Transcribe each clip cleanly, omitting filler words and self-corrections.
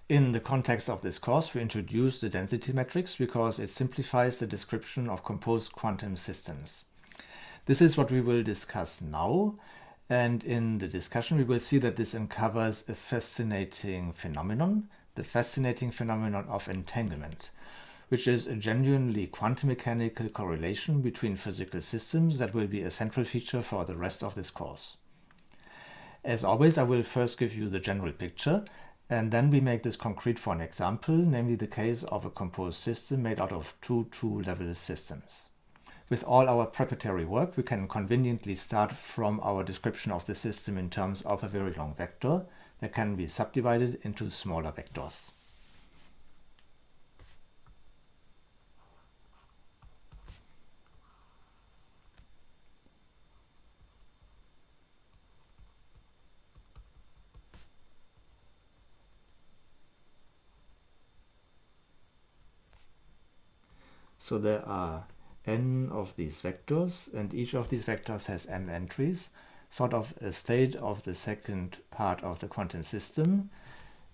In the context of this course, we introduce the density matrix because it simplifies the description of composed quantum systems. This is what we will discuss now, and in the discussion we will see that this uncovers a fascinating phenomenon, the fascinating phenomenon of entanglement, which is a genuinely quantum mechanical correlation between physical systems that will be a central feature for the rest of this course. As always, I will first give you the general picture, and then we make this concrete for an example, namely the case of a composed system made out of two two-level systems. With all our preparatory work, we can conveniently start from our description of the system in terms of a very long vector that can be subdivided into smaller vectors. So there are n of these vectors, and each of these vectors has m entries, sort of a state of the second part of the quantum system,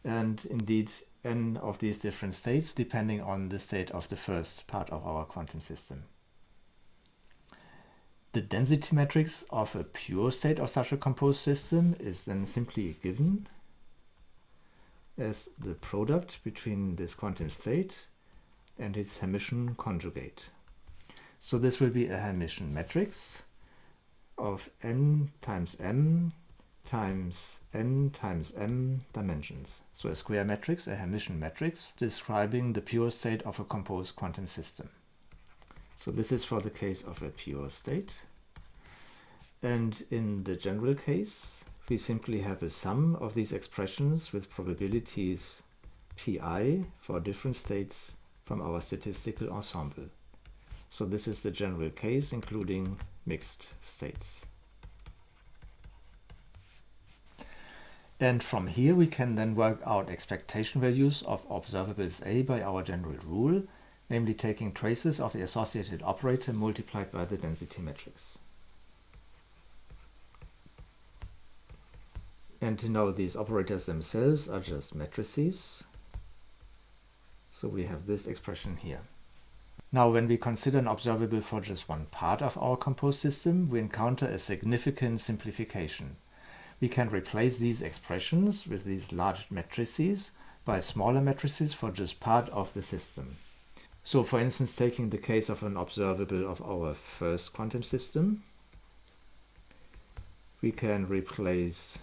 and indeed n of these different states depending on the state of the first part of our quantum system. The density matrix of a pure state of such a composed system is then simply given as the product between this quantum state and its Hermitian conjugate. So this will be a Hermitian matrix of n times m times n times m dimensions. So a square matrix, a Hermitian matrix, describing the pure state of a composed quantum system. So this is for the case of a pure state. And in the general case, we simply have a sum of these expressions with probabilities pi for different states from our statistical ensemble. So this is the general case, including mixed states. And from here we can then work out expectation values of observables A by our general rule, namely taking traces of the associated operator multiplied by the density matrix. And now these operators themselves are just matrices. So we have this expression here. Now, when we consider an observable for just one part of our composed system, we encounter a significant simplification. We can replace these expressions with these large matrices by smaller matrices for just part of the system. So, for instance, taking the case of an observable of our first quantum system, we can replace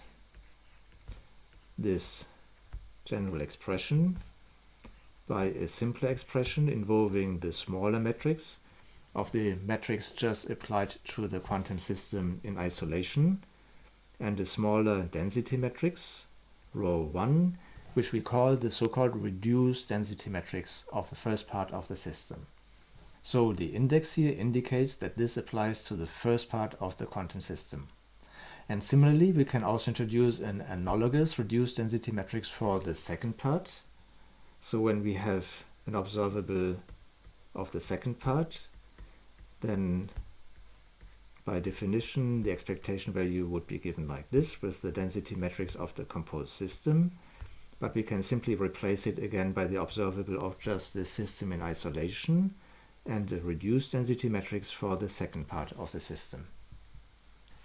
this general expression by a simpler expression involving the smaller matrix of the matrix just applied to the quantum system in isolation, and a smaller density matrix, rho 1, which we call the so-called reduced density matrix of the first part of the system. So the index here indicates that this applies to the first part of the quantum system. And similarly, we can also introduce an analogous reduced density matrix for the second part. So when we have an observable of the second part, then by definition the expectation value would be given like this with the density matrix of the composed system, but we can simply replace it again by the observable of just the system in isolation and the reduced density matrix for the second part of the system.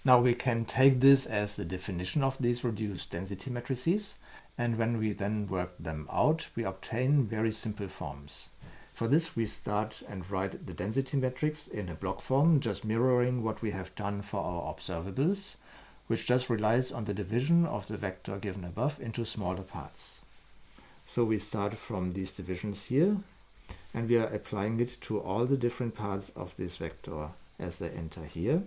Now we can take this as the definition of these reduced density matrices, and when we then work them out, we obtain very simple forms. For this, we start and write the density matrix in a block form, just mirroring what we have done for our observables, which just relies on the division of the vector given above into smaller parts. So we start from these divisions here, and we are applying it to all the different parts of this vector as they enter here.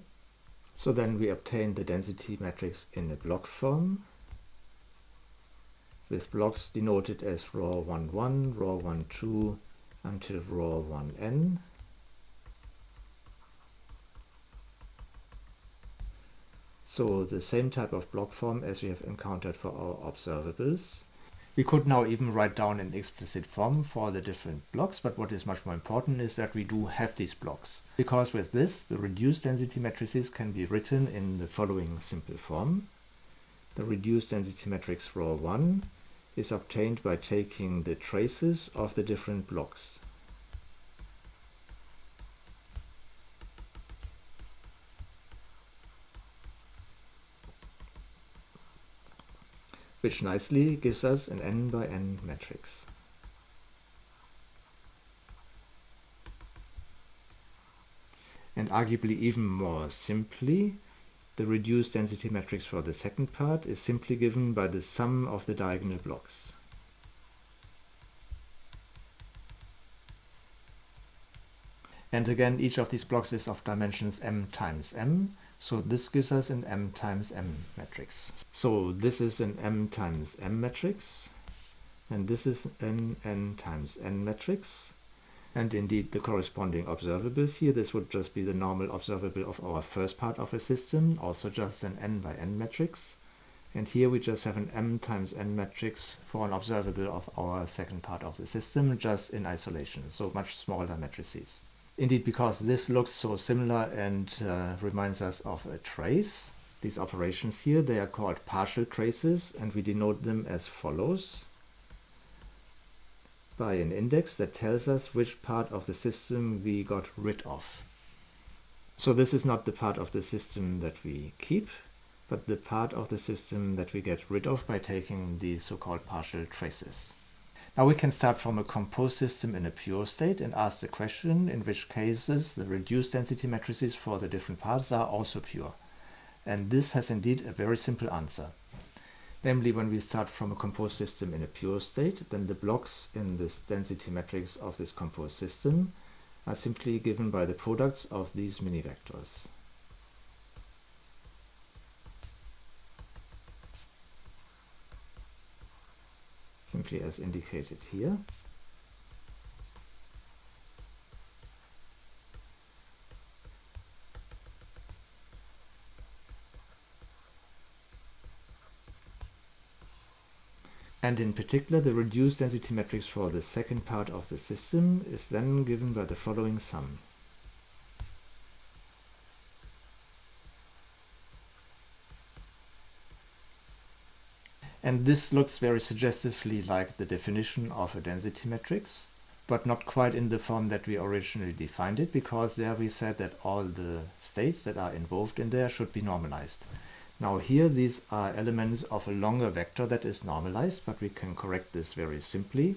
So then we obtain the density matrix in a block form, with blocks denoted as rho 1, 1, rho 1, 2, until rho 1n. So the same type of block form as we have encountered for our observables. We could now even write down an explicit form for the different blocks, but what is much more important is that we do have these blocks. Because with this, the reduced density matrices can be written in the following simple form. The reduced density matrix rho 1 is obtained by taking the traces of the different blocks. Which nicely gives us an n by n matrix. And arguably even more simply, the reduced density matrix for the second part is simply given by the sum of the diagonal blocks. And again, each of these blocks is of dimensions m times m, so this gives us an m times m matrix. So this is an m times m matrix, and this is an n times n matrix. And indeed, the corresponding observables here, this would just be the normal observable of our first part of a system, also just an n by n matrix. And here we just have an m times n matrix for an observable of our second part of the system, just in isolation, so much smaller matrices. Indeed, because this looks so similar and reminds us of a trace, these operations here, they are called partial traces, and we denote them as follows: by an index that tells us which part of the system we got rid of. So this is not the part of the system that we keep, but the part of the system that we get rid of by taking these so-called partial traces. Now we can start from a composed system in a pure state and ask the question in which cases the reduced density matrices for the different parts are also pure. And this has indeed a very simple answer. Namely, when we start from a composed system in a pure state, then the blocks in this density matrix of this composed system are simply given by the products of these mini-vectors. Simply as indicated here. And in particular, the reduced density matrix for the second part of the system is then given by the following sum. And this looks very suggestively like the definition of a density matrix, but not quite in the form that we originally defined it, because there we said that all the states that are involved in there should be normalized. Now here these are elements of a longer vector that is normalized, but we can correct this very simply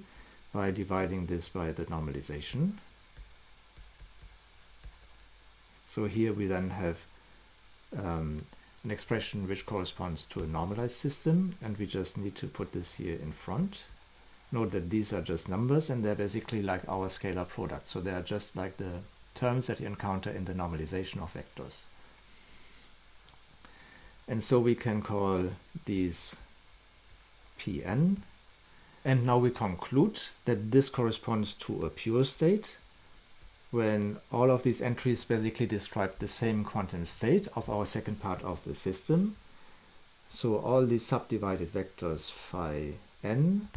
by dividing this by the normalization. So here we then have an expression which corresponds to a normalized system, and we just need to put this here in front. Note that these are just numbers, and they're basically like our scalar product. So they are just like the terms that you encounter in the normalization of vectors. And so we can call these Pn. And now we conclude that this corresponds to a pure state when all of these entries basically describe the same quantum state of our second part of the system. So all these subdivided vectors phi n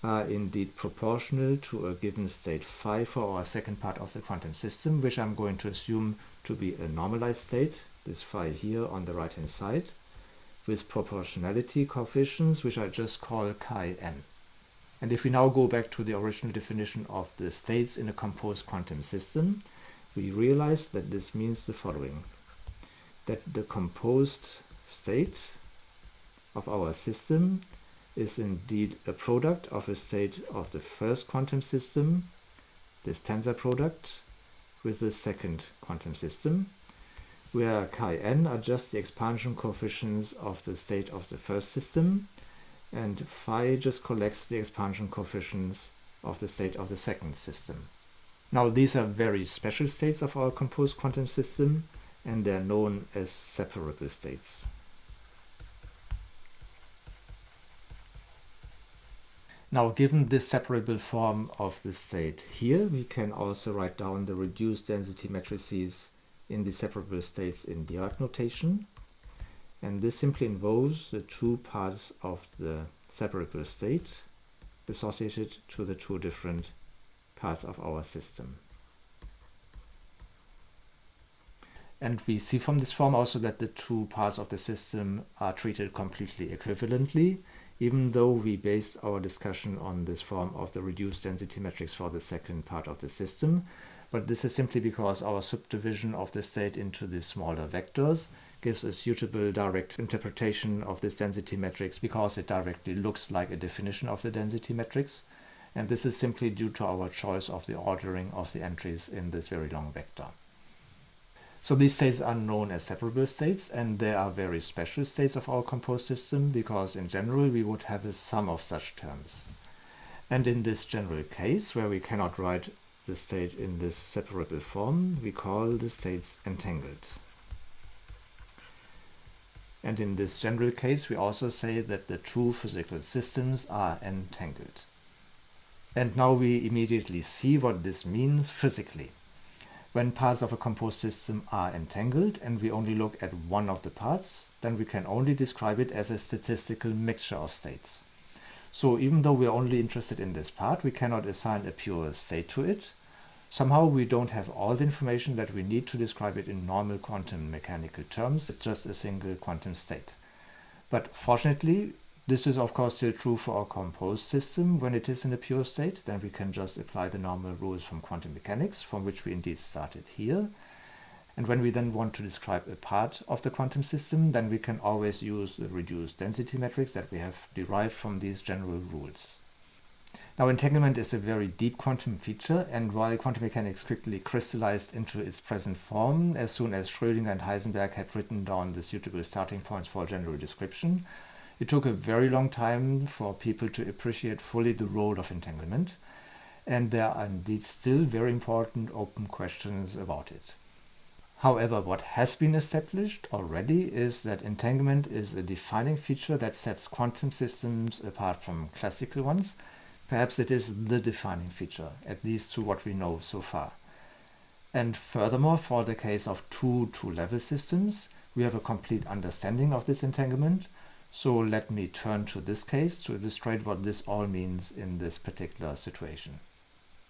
are indeed proportional to a given state phi for our second part of the quantum system, which I'm going to assume to be a normalized state, this phi here on the right hand side, with proportionality coefficients, which I just call chi n. And if we now go back to the original definition of the states in a composed quantum system, we realize that this means the following: that the composed state of our system is indeed a product of a state of the first quantum system, this tensor product, with the second quantum system, where chi n are just the expansion coefficients of the state of the first system, and phi just collects the expansion coefficients of the state of the second system. Now these are very special states of our composed quantum system, and they're known as separable states. Now, given this separable form of the state here, we can also write down the reduced density matrices in the separable states in Dirac notation. And this simply involves the two parts of the separable state associated to the two different parts of our system. And we see from this form also that the two parts of the system are treated completely equivalently, even though we based our discussion on this form of the reduced density matrix for the second part of the system. But this is simply because our subdivision of the state into these smaller vectors gives a suitable direct interpretation of this density matrix because it directly looks like a definition of the density matrix. And this is simply due to our choice of the ordering of the entries in this very long vector. So these states are known as separable states, and they are very special states of our composed system because in general we would have a sum of such terms. And in this general case, where we cannot write the state in this separable form, we call the states entangled. And in this general case, we also say that the true physical systems are entangled. And now we immediately see what this means physically. When parts of a composed system are entangled and we only look at one of the parts, then we can only describe it as a statistical mixture of states. So even though we're only interested in this part, we cannot assign a pure state to it. Somehow we don't have all the information that we need to describe it in normal quantum mechanical terms. It's just a single quantum state. But fortunately, this is of course still true for our composed system. When it is in a pure state, then we can just apply the normal rules from quantum mechanics, from which we indeed started here. And when we then want to describe a part of the quantum system, then we can always use the reduced density matrix that we have derived from these general rules. Now, entanglement is a very deep quantum feature, and while quantum mechanics quickly crystallized into its present form as soon as Schrödinger and Heisenberg had written down the suitable starting points for a general description, it took a very long time for people to appreciate fully the role of entanglement, and there are indeed still very important open questions about it. However, what has been established already is that entanglement is a defining feature that sets quantum systems apart from classical ones. Perhaps it is the defining feature, at least to what we know so far. And furthermore, for the case of two level systems, we have a complete understanding of this entanglement. So let me turn to this case to illustrate what this all means in this particular situation.